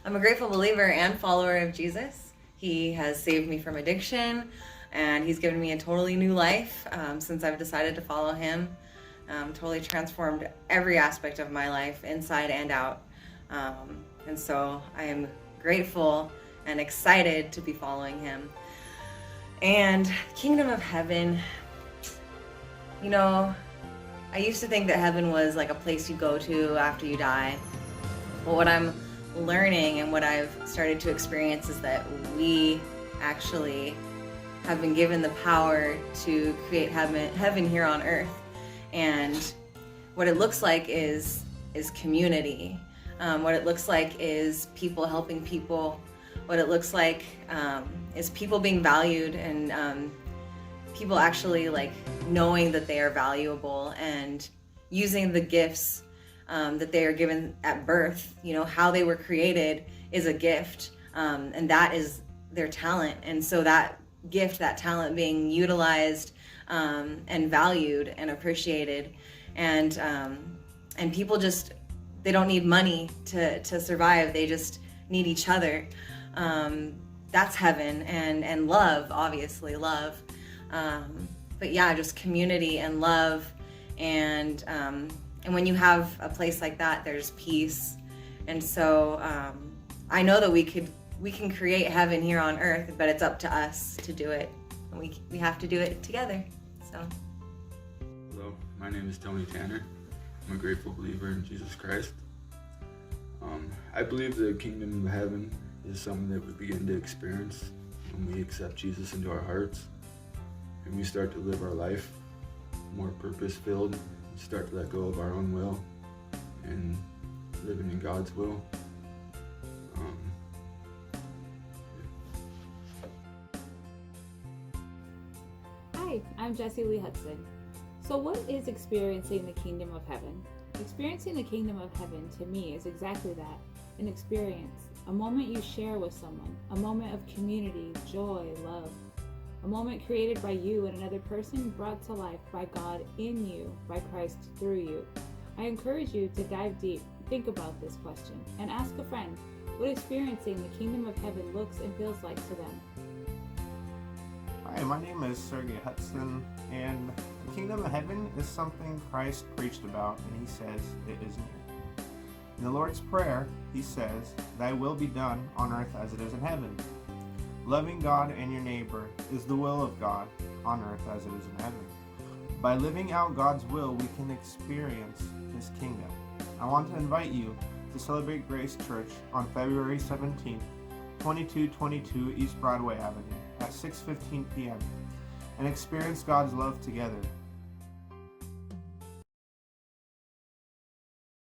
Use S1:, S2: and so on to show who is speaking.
S1: I'm a grateful believer and follower of Jesus. He has saved me from addiction, and he's given me a totally new life since I've decided to follow him. Totally transformed every aspect of my life, inside and out. And so I am grateful and excited to be following him. And Kingdom of Heaven, you know, I used to think that heaven was like a place you go to after you die. But what I'm learning and what I've started to experience is that we actually have been given the power to create heaven here on earth. And what it looks like is community. What it looks like is people helping people. What it looks like is people being valued, and people actually like knowing that they are valuable and using the gifts that they are given at birth. You know, how they were created is a gift, and that is their talent. And so that gift, that talent being utilized and valued and appreciated, and people just, they don't need money to survive. They just need each other. That's heaven, and love, obviously love. But yeah, just community and love, and when you have a place like that, there's peace. And so I know that we can create heaven here on earth, but it's up to us to do it. And we have to do it together. So.
S2: Hello, my name is Tony Tanner. I'm a grateful believer in Jesus Christ. I believe the kingdom of heaven is something that we begin to experience when we accept Jesus into our hearts, and we start to live our life more purpose-filled, start to let go of our own will and living in God's will.
S3: Hi, I'm Jessie Lee Hudson. So what is experiencing the kingdom of heaven? Experiencing the kingdom of heaven to me is exactly that, an experience, a moment you share with someone, a moment of community, joy, love, a moment created by you and another person, brought to life by God in you, by Christ through you. I encourage you to dive deep, think about this question, and ask a friend what experiencing the kingdom of heaven looks and feels like to them.
S4: Hi, my name is Sergey Hudson, and the kingdom of heaven is something Christ preached about, and he says it is near. In the Lord's Prayer, he says, "Thy will be done on earth as it is in heaven." Loving God and your neighbor is the will of God on earth as it is in heaven. By living out God's will, we can experience his kingdom. I want to invite you to celebrate Grace Church on February 17th, 2222 East Broadway Avenue at 6:15 p.m. and experience God's love together.